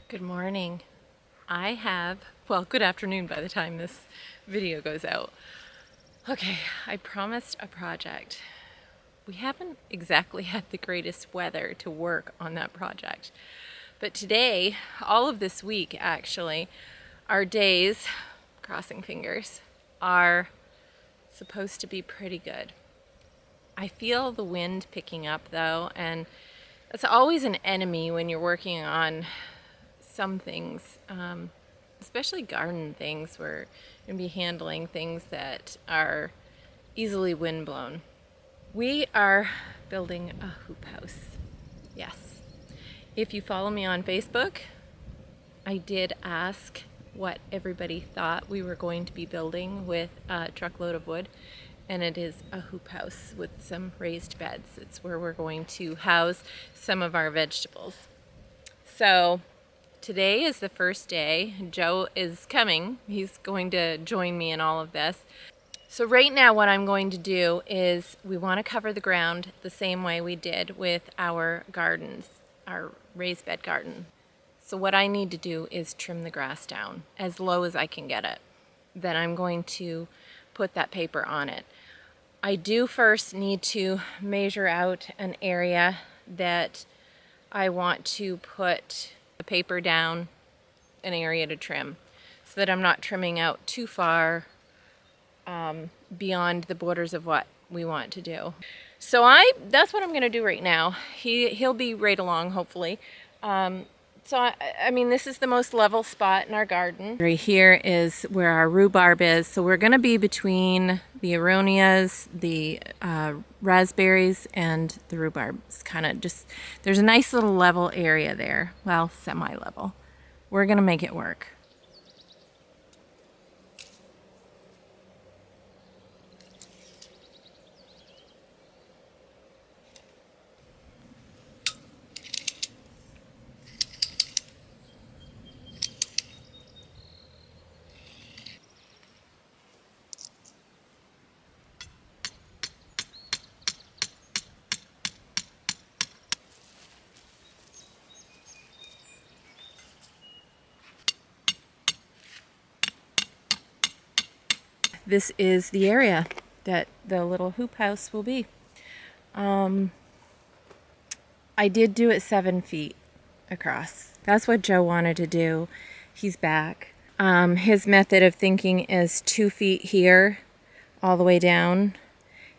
Good morning. Good afternoon by the time this video goes out. Okay, I promised a project. We haven't exactly had the greatest weather to work on that project. But today, all of this week actually, our days, crossing fingers, are supposed to be pretty good. I feel the wind picking up though, and it's always an enemy when you're working on some things, especially garden things where you're going to be handling things that are easily windblown. We are building a hoop house. Yes. If you follow me on Facebook, I did ask what everybody thought we were going to be building with a truckload of wood, and it is a hoop house with some raised beds. It's where we're going to house some of our vegetables. So today is the first day. Joe is coming. He's going to join me in all of this. So right now what I'm going to do is we want to cover the ground the same way we did with our gardens, our raised bed garden. So what I need to do is trim the grass down as low as I can get it. Then I'm going to put that paper on it. I do first need to measure out an area that I want to put the paper down, an area to trim, so that I'm not trimming out too far beyond the borders of what we want to do. So that's what I'm going to do right now. He'll be right along, hopefully. I mean, this is the most level spot in our garden. Right here is where our rhubarb is. So we're going to be between the aronias, the raspberries, and the rhubarb. It's kind of just, there's a nice little level area there. Well, semi-level. We're going to make it work. This is the area that the little hoop house will be. I did do it 7 feet across. That's what Joe wanted to do. He's back. His method of thinking is 2 feet here all the way down,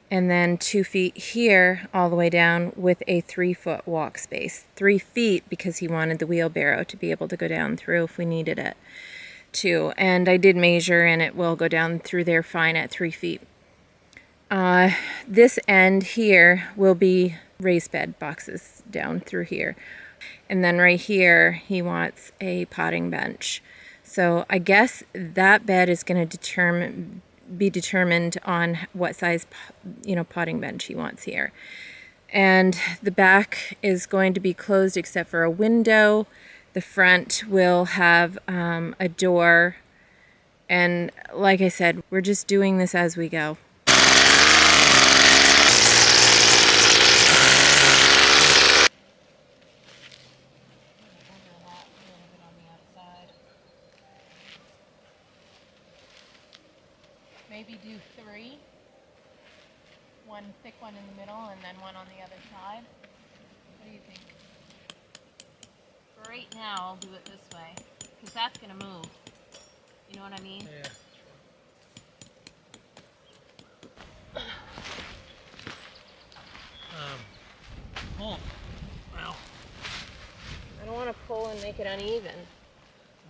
and then 2 feet here all the way down with a 3-foot walk space. 3 feet because he wanted the wheelbarrow to be able to go down through if we needed it too. And I did measure, and it will go down through there fine at 3 feet. This end here will be raised bed boxes down through here. And then right here, he wants a potting bench. So I guess that bed is going to be determined on what size, potting bench he wants here. And the back is going to be closed except for a window. The front will have a door. And like I said, we're just doing this as we go. Maybe do 3. One thick one in the middle and then one on the other side. What do you think? For right now, I'll do it this way, because that's going to move. You know what I mean? Yeah. Oh, well. I don't want to pull and make it uneven.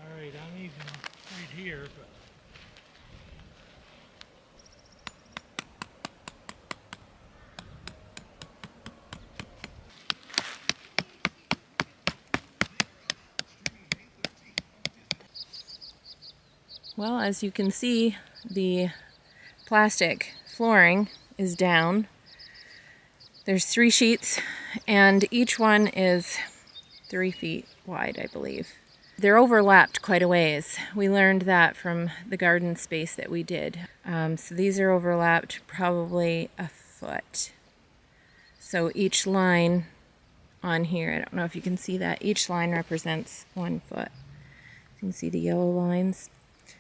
All right, I'm even right here, but. Well, as you can see, the plastic flooring is down. There's 3 sheets, and each one is 3 feet wide, I believe. They're overlapped quite a ways. We learned that from the garden space that we did. So these are overlapped probably a foot. So each line on here. I don't know if you can see that. Each line represents 1 foot. You can see the yellow lines.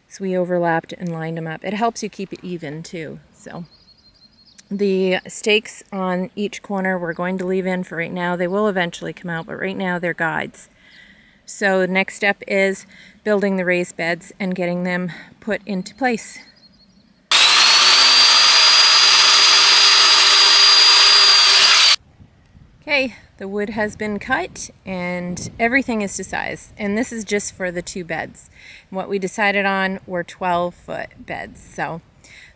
So we overlapped and lined them up. It helps you keep it even too. So the stakes on each corner we're going to leave in for right now. They will eventually come out, but right now they're guides. So the next step is building the raised beds and getting them put into place. Okay, the wood has been cut and everything is to size. And this is just for the 2 beds. What we decided on were 12-foot beds. So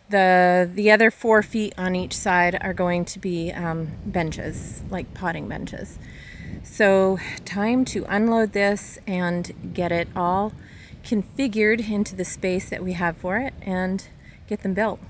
the other 4 feet on each side are going to be benches, like potting benches. So time to unload this and get it all configured into the space that we have for it and get them built.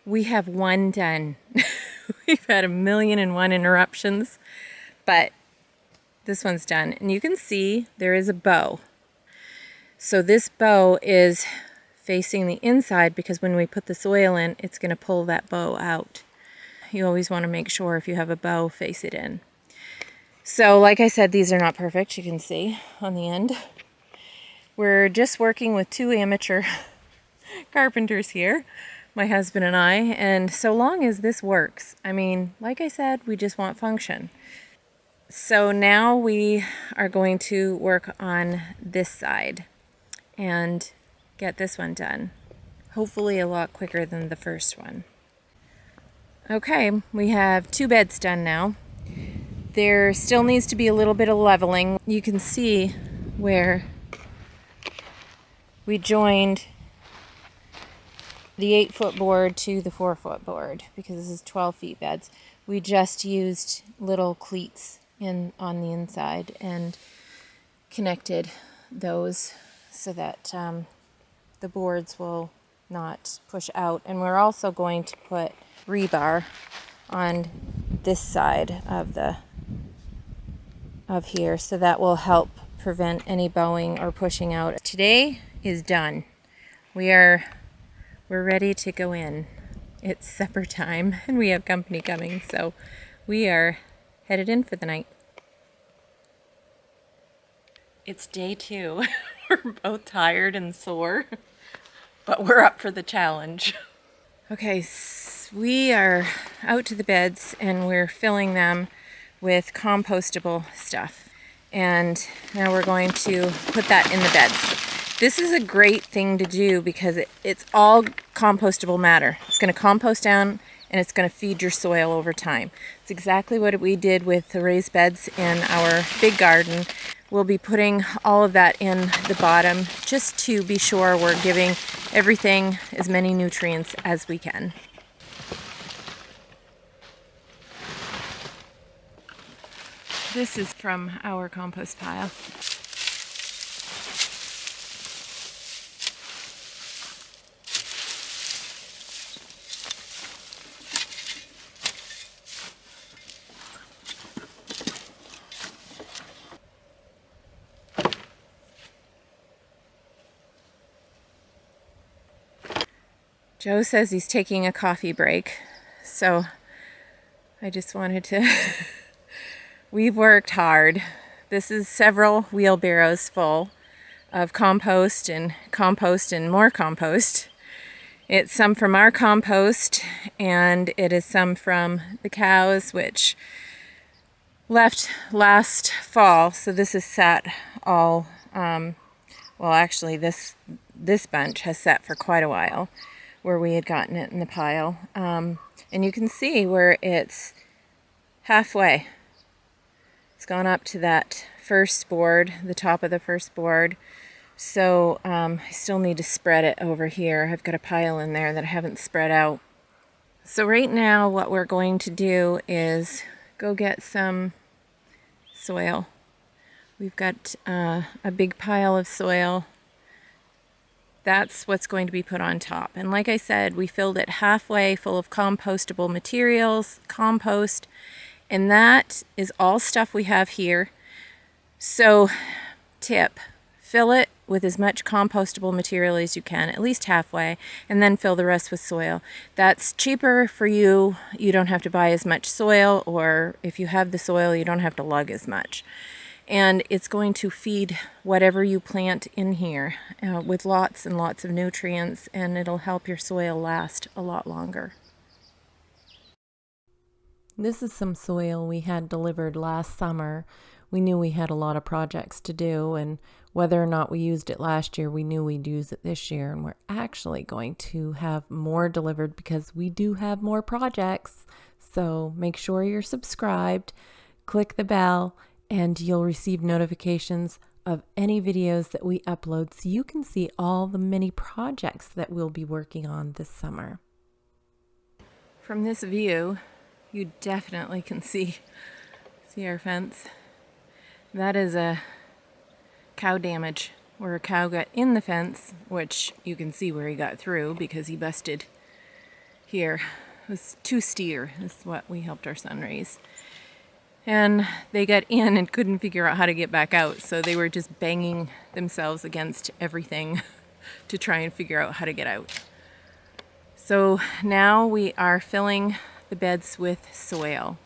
We have 1 done. We've had 1,000,001 interruptions, but this one's done. And you can see there is a bow. So this bow is facing the inside because when we put the soil in, it's going to pull that bow out. You always want to make sure if you have a bow, face it in. So like I said, these are not perfect, you can see on the end. We're just working with 2 amateur carpenters here, my husband and I, and so long as this works, I mean, like I said, we just want function. So now we are going to work on this side and get this one done. Hopefully a lot quicker than the first one. Okay, we have 2 beds done now. There still needs to be a little bit of leveling. You can see where we joined the 8-foot board to the 4-foot board because this is 12 feet beds. We just used little cleats on the inside and connected those so that the boards will not push out. And we're also going to put rebar on this side of here, so that will help prevent any bowing or pushing out. Today is done. We're ready to go in. It's supper time and we have company coming, so we are headed in for the night. It's day 2. We're both tired and sore, but we're up for the challenge. Okay, we are out to the beds and we're filling them with compostable stuff. And now we're going to put that in the beds. This is a great thing to do because it's all compostable matter. It's going to compost down and it's going to feed your soil over time. It's exactly what we did with the raised beds in our big garden. We'll be putting all of that in the bottom just to be sure we're giving everything as many nutrients as we can. This is from our compost pile. Joe says he's taking a coffee break, so I just wanted to... We've worked hard. This is several wheelbarrows full of compost and more compost. It's some from our compost and it is some from the cows, which left last fall. So this is sat all, well actually this bunch has sat for quite a while where we had gotten it in the pile. And you can see where it's halfway. It's gone up to that first board, the top of the first board, So I still need to spread it over here. I've got a pile in there that I haven't spread out. So right now what we're going to do is go get some soil. We've got a big pile of soil. That's what's going to be put on top. And like I said, we filled it halfway full of compostable materials, compost, and that is all stuff we have here. So tip, fill it with as much compostable material as you can, at least halfway, and then fill the rest with soil. That's cheaper for you. You don't have to buy as much soil, or if you have the soil, you don't have to lug as much. And it's going to feed whatever you plant in here with lots and lots of nutrients, and it'll help your soil last a lot longer. This is some soil we had delivered last summer. We knew we had a lot of projects to do, and whether or not we used it last year, we knew we'd use it this year, and we're actually going to have more delivered because we do have more projects. So make sure you're subscribed, click the bell, and you'll receive notifications of any videos that we upload so you can see all the many projects that we'll be working on this summer. From this view, you definitely can see our fence. That is a cow damage, where a cow got in the fence, which you can see where he got through because he busted here. It was 2 steer, is what we helped our son raise. And they got in and couldn't figure out how to get back out, so they were just banging themselves against everything to try and figure out how to get out. So now we are filling the beds with soil.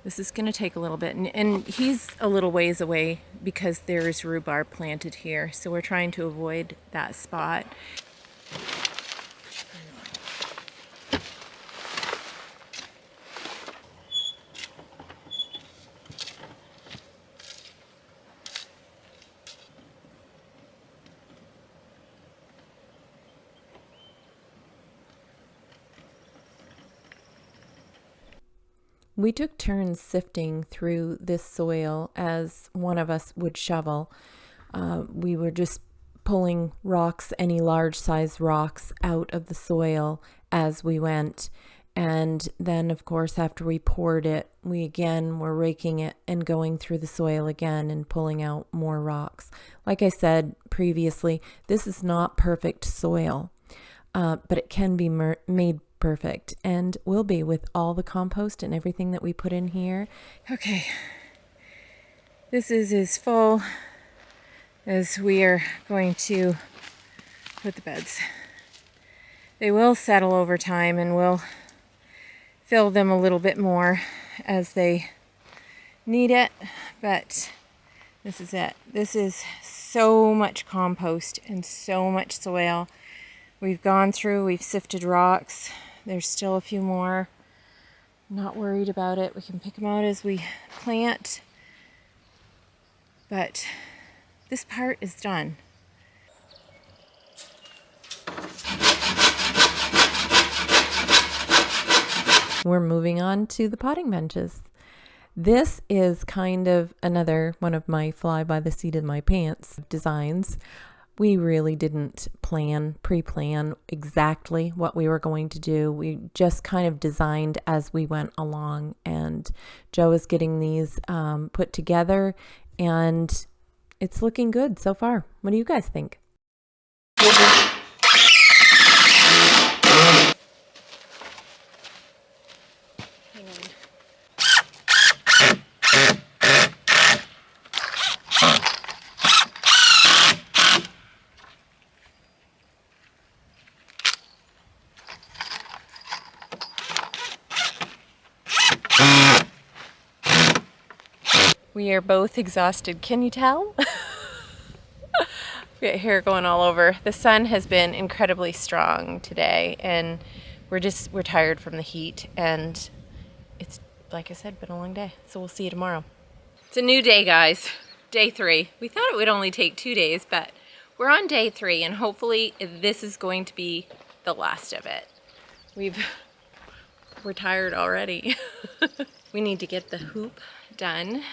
This is going to take a little bit, and he's a little ways away because there's rhubarb planted here, so we're trying to avoid that spot. We took turns sifting through this soil as one of us would shovel. We were just pulling rocks, any large size rocks, out of the soil as we went. And then, of course, after we poured it, we again were raking it and going through the soil again and pulling out more rocks. Like I said previously, this is not perfect soil, but it can be made perfect, and will be with all the compost and everything that we put in here. Okay, this is as full as we are going to put the beds. They will settle over time, and we'll fill them a little bit more as they need it, but this is it. This is so much compost and so much soil. We've gone through, we've sifted rocks. There's still a few more. I'm not worried about it. We can pick them out as we plant. But this part is done. We're moving on to the potting benches. This is kind of another one of my fly by the seat of my pants designs. We really didn't pre-plan exactly what we were going to do. We just kind of designed as we went along, and Joe is getting these put together, and it's looking good so far. What do you guys think? Hang on. We are both exhausted. Can you tell? We got hair going all over. The sun has been incredibly strong today, and we're tired from the heat, and it's, like I said, been a long day. So we'll see you tomorrow. It's a new day, guys. Day 3. We thought it would only take 2 days, but we're on day 3, and hopefully this is going to be the last of it. We're tired already. We need to get the hoop done.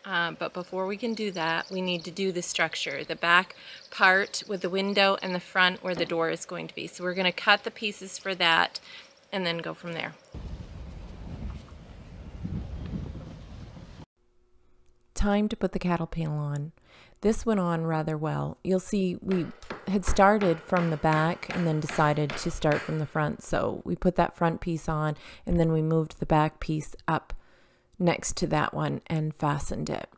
But before we can do that, we need to do the structure, the back part with the window and the front where the door is going to be. So we're going to cut the pieces for that and then go from there. Time to put the cattle panel on. This went on rather well. You'll see we had started from the back and then decided to start from the front. So we put that front piece on and then we moved the back piece up next to that one and fastened it.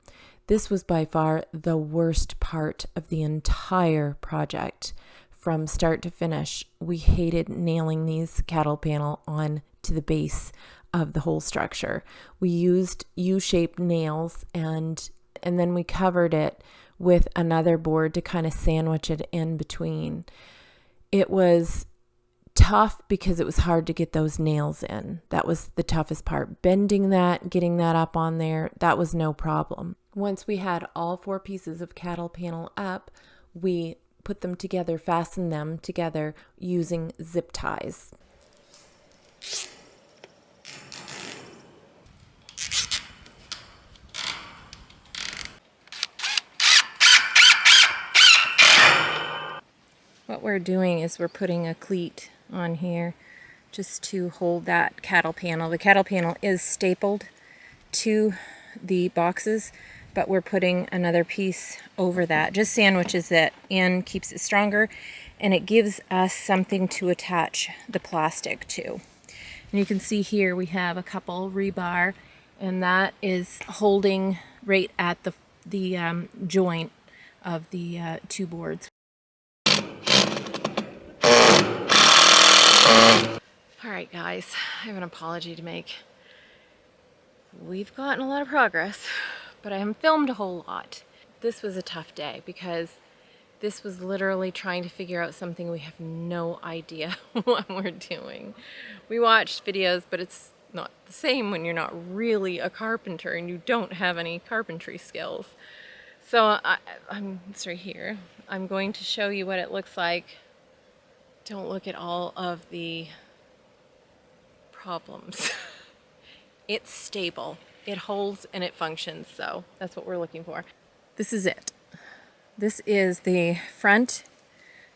This was by far the worst part of the entire project. From start to finish, we hated nailing these cattle panel on to the base of the whole structure. We used U-shaped nails and then we covered it with another board to kind of sandwich it in between. It was tough because it was hard to get those nails in. That was the toughest part. Bending that, getting that up on there, that was no problem. Once we had all 4 pieces of cattle panel up, we put them together, fastened them together using zip ties. What we're doing is we're putting a cleat on here just to hold that cattle panel. The cattle panel is stapled to the boxes, but we're putting another piece over that. Just sandwiches it in, keeps it stronger, and it gives us something to attach the plastic to. And you can see here we have a couple rebar, and that is holding right at the joint of the 2 boards. Alright guys, I have an apology to make. We've gotten a lot of progress, but I haven't filmed a whole lot. This was a tough day because this was literally trying to figure out something we have no idea what we're doing. We watched videos, but it's not the same when you're not really a carpenter and you don't have any carpentry skills. So it's right here. I'm going to show you what it looks like. Don't look at all of the problems. It's stable, it holds, and it functions, so that's what we're looking for. This is it. This is the front.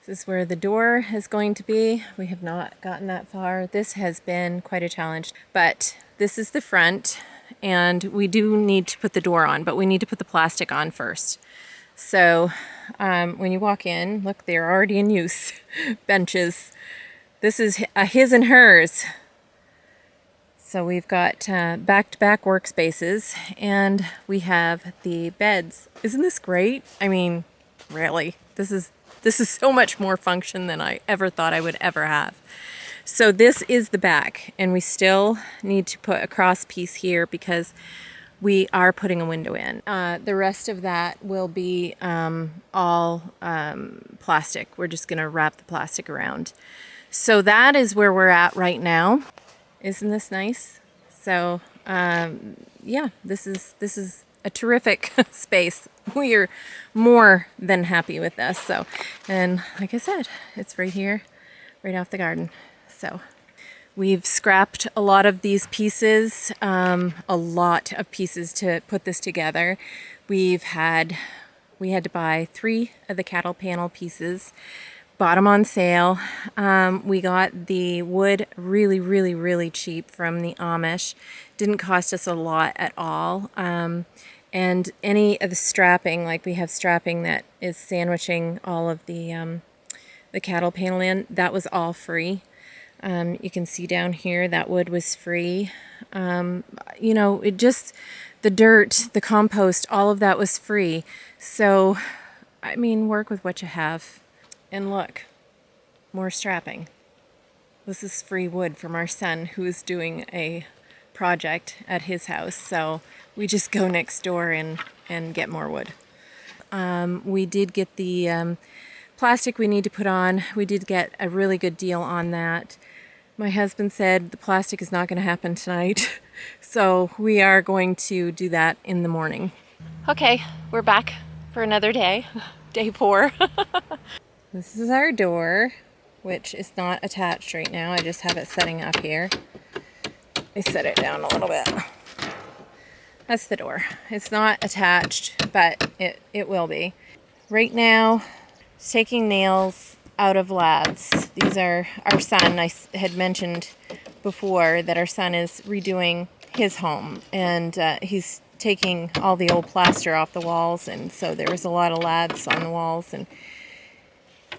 This is where the door is going to be. We have not gotten that far. This has been quite a challenge, but this is the front, and we do need to put the door on, but we need to put the plastic on first. So when you walk in, look, they're already in use. Benches. This is a his and hers. So we've got back-to-back workspaces, and we have the beds. Isn't this great? I mean, really, this is so much more function than I ever thought I would ever have. So this is the back, and we still need to put a cross piece here because we are putting a window in. The rest of that will be all plastic. We're just gonna wrap the plastic around. So that is where we're at right now. Isn't this nice? So yeah, this is a terrific space. We are more than happy with this. So, and like I said, it's right here, right off the garden. So we've scrapped a lot of these pieces, a lot of pieces to put this together. We had to buy 3 of the cattle panel pieces. Bought them on sale. We got the wood really cheap from the Amish. Didn't cost us a lot at all. And any of the strapping, like we have strapping that is sandwiching all of the cattle panel in, that was all free. You can see down here that wood was free. You know, it just, the dirt, the compost, all of that was free. So, I mean, work with what you have. And look, more strapping. This is free wood from our son who is doing a project at his house. So we just go next door and get more wood. We did get the plastic we need to put on. We did get a really good deal on that. My husband said the plastic is not going to happen tonight. So we are going to do that in the morning. Okay, we're back for another day. Day 4. This is our door, which is not attached right now. I just have it setting up here. I set it down a little bit. That's the door. It's not attached, but it will be. Right now, it's taking nails out of laths. These are our son. I had mentioned before that our son is redoing his home, and he's taking all the old plaster off the walls, and so there was a lot of laths on the walls, and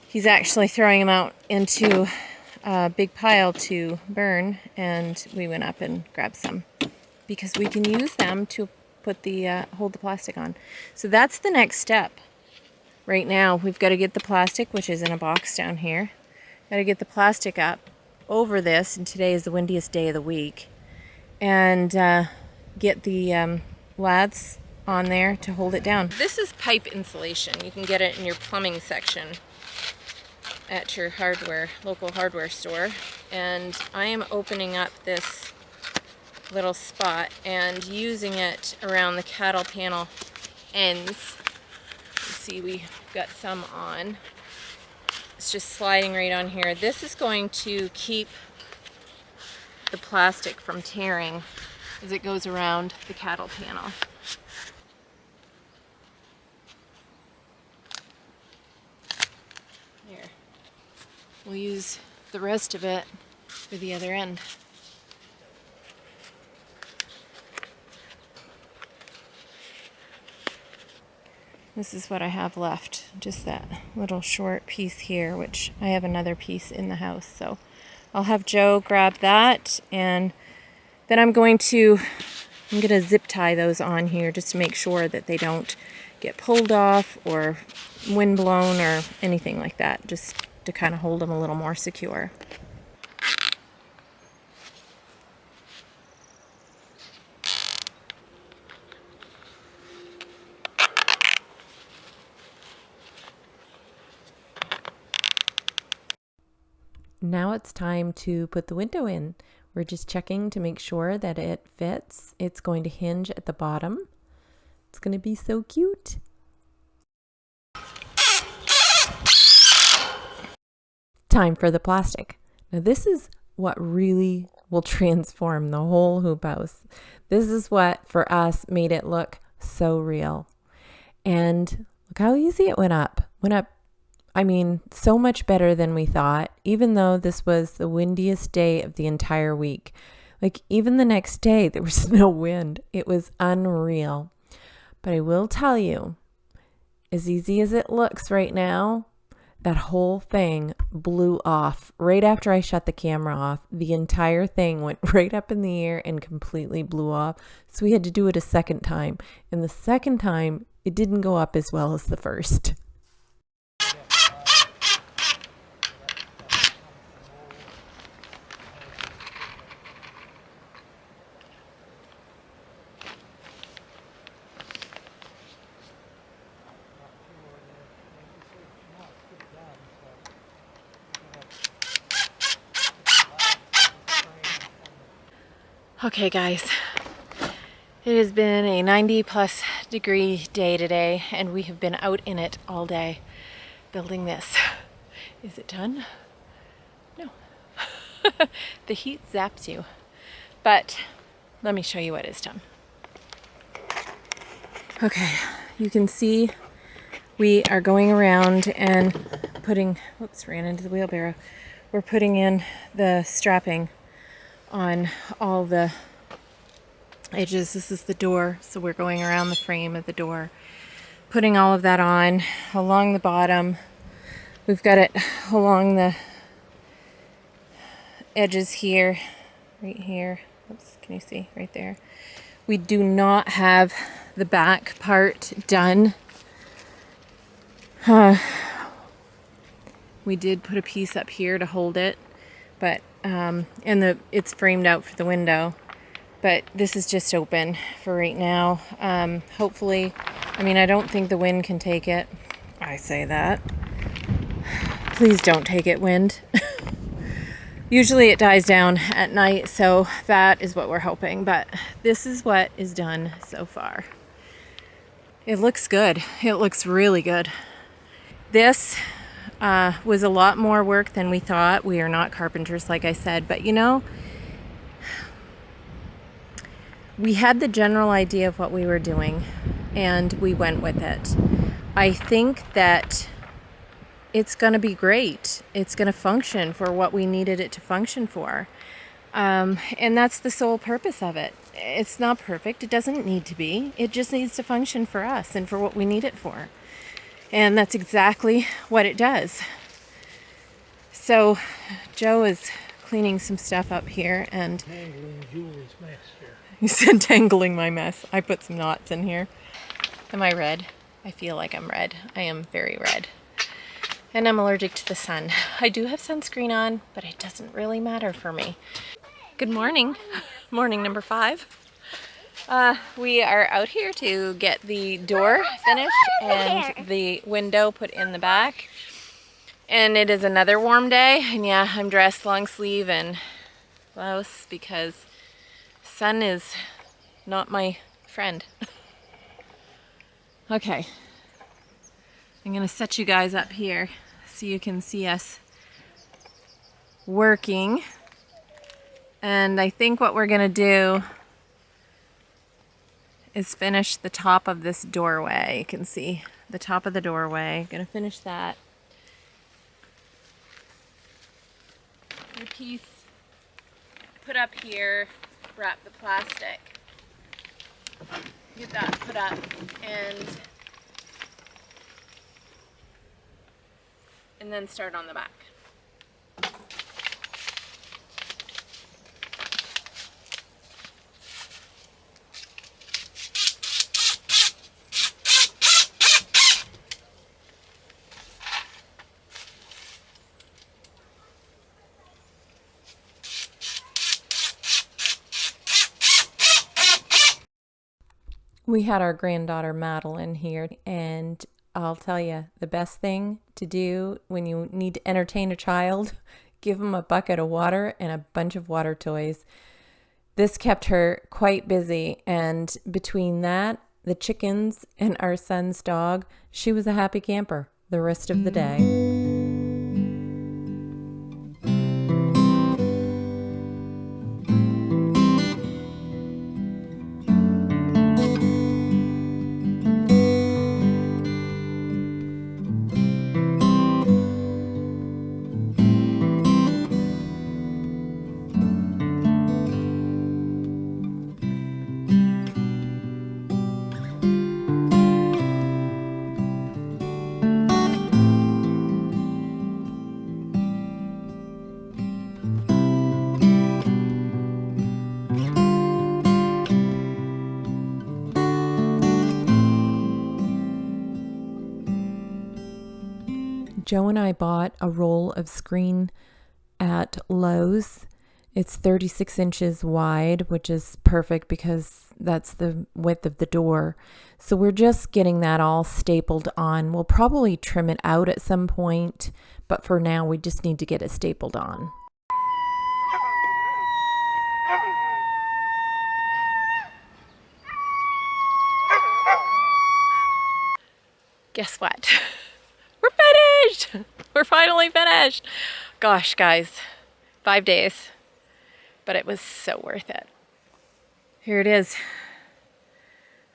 he's actually throwing them out into a big pile to burn, and we went up and grabbed some because we can use them to put the hold the plastic on. So that's the next step. Right now we've got to get the plastic, which is in a box down here. Got to get the plastic up over this, and today is the windiest day of the week, and get the laths on there to hold it down. This is pipe insulation. You can get it in your plumbing section at your local hardware store. And I am opening up this little spot and using it around the cattle panel ends. You see we got some on. It's just sliding right on here. This is going to keep the plastic from tearing as it goes around the cattle panel. There. We'll use the rest of it for the other end. This is what I have left, just that little short piece here, which I have another piece in the house. So I'll have Joe grab that, and then I'm going to zip tie those on here just to make sure that they don't get pulled off or wind blown or anything like that, just to kind of hold them a little more secure. Now it's time to put the window in. We're just checking to make sure that it fits. It's going to hinge at the bottom. It's going to be so cute. Time for the plastic. Now this is what really will transform the whole hoop house. This is what for us made it look so real. And look how easy it went up. I mean, so much better than we thought, even though this was the windiest day of the entire week. Like, even the next day, there was no wind. It was unreal. But I will tell you, as easy as it looks right now, that whole thing blew off. Right after I shut the camera off, the entire thing went right up in the air and completely blew off. So we had to do it a second time. And the second time, it didn't go up as well as the first. Okay guys, it has been a 90+ degree day today, and we have been out in it all day building this. Is it done? No. The heat zaps you. But let me show you what is done. Okay, you can see we are going around and putting, whoops, ran into the wheelbarrow. We're putting in the strapping on all the edges. This is the door, so we're going around the frame of the door, putting all of that on along the bottom. We've got it along the edges here, right here. Oops, can you see right there? We do not have the back part done. We did put a piece up here to hold it, but it's framed out for the window, but this is just open for right now. Hopefully, I mean, I don't think the wind can take it. I say that. Please don't take it, wind. Usually it dies down at night, so that is what we're hoping, but this is what is done so far. It looks good. It looks really good. This was a lot more work than we thought. We are not carpenters, like I said, but you know, We had the general idea of what we were doing, and we went with it. I think that it's going to be great. It's going to function for what we needed it to function for. And that's the sole purpose of it. It's not perfect. It doesn't need to be. It just needs to function for us and for what we need it for. And that's exactly what it does. So Joe is cleaning some stuff up here, and Tangling Julie's mess here. he's entangling my mess. I put some knots in here. Am I red? I feel like I'm red. I am very red. And I'm allergic to the sun. I do have sunscreen on, but it doesn't really matter for me. Good morning. Morning number 5. We are out here to get the door finished and the window put in the back. And it is another warm day. And yeah, I'm dressed long sleeve and blouse because sun is not my friend. Okay. I'm gonna set you guys up here so you can see us working. And I think what we're gonna do is finish the top of this doorway. You can see the top of the doorway. Gonna finish that. The piece put up here, wrap the plastic, get that put up, and then start on the back. We had our granddaughter Madeline here, and I'll tell you, the best thing to do when you need to entertain a child, give them a bucket of water and a bunch of water toys. This kept her quite busy, and between that, the chickens, and our son's dog, she was a happy camper the rest of the day. Joe and I bought a roll of screen at Lowe's. It's 36 inches wide, which is perfect because that's the width of the door. So we're just getting that all stapled on. We'll probably trim it out at some point, but for now we just need to get it stapled on. Guess what? We're finished! We're finally finished! Gosh, guys, 5 days, but it was so worth it. Here it is.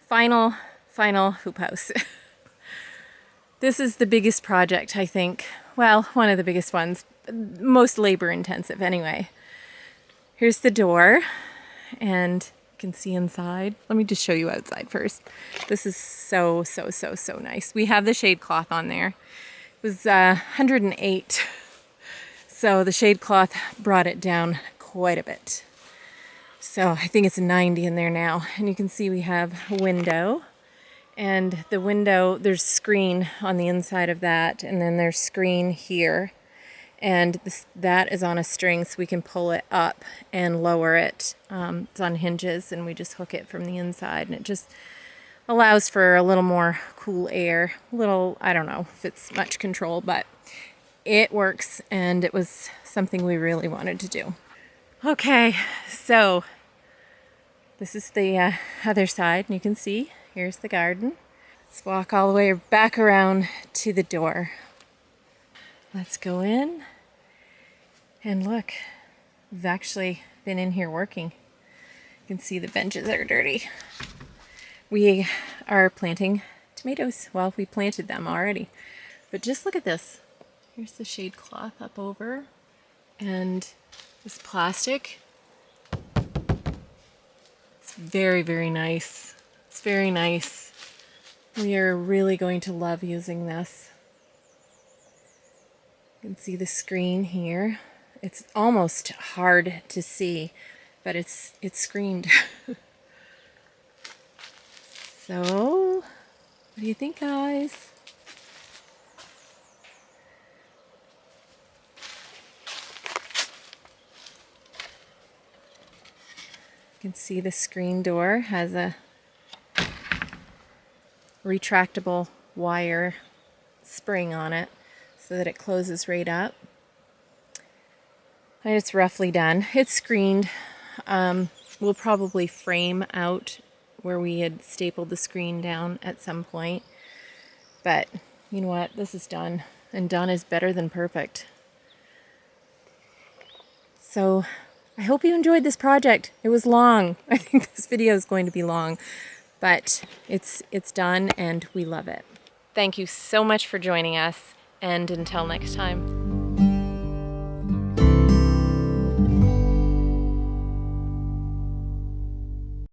Final hoop house. This is the biggest project, I think. Well, one of the biggest ones. Most labor intensive, anyway. Here's the door, and you can see inside. Let me just show you outside first. This is so nice. We have the shade cloth on there. It was 108, so the shade cloth brought it down quite a bit. So I think it's 90 in there now, and you can see we have a window, and the window, there's screen on the inside of that, and then there's screen here, and that is on a string, so we can pull it up and lower it. It's on hinges, and we just hook it from the inside, and it just allows for a little more cool air. I don't know if it's much control, but it works, and it was something we really wanted to do. Okay, so this is the other side, and you can see here's the garden. Let's walk all the way back around to the door. Let's go in, and look, we've actually been in here working. You can see the benches are dirty. We are planting tomatoes. Well, we planted them already. But just look at this. Here's the shade cloth up over. And this plastic. It's very, very nice. It's very nice. We are really going to love using this. You can see the screen here. It's almost hard to see, but it's screened. So, what do you think, guys? You can see the screen door has a retractable wire spring on it so that it closes right up. And it's roughly done. It's screened. We'll probably frame out where we had stapled the screen down at some point. But you know what? This is done. And done is better than perfect. So I hope you enjoyed this project. It was long. I think this video is going to be long. But it's done and we love it. Thank you so much for joining us. And until next time.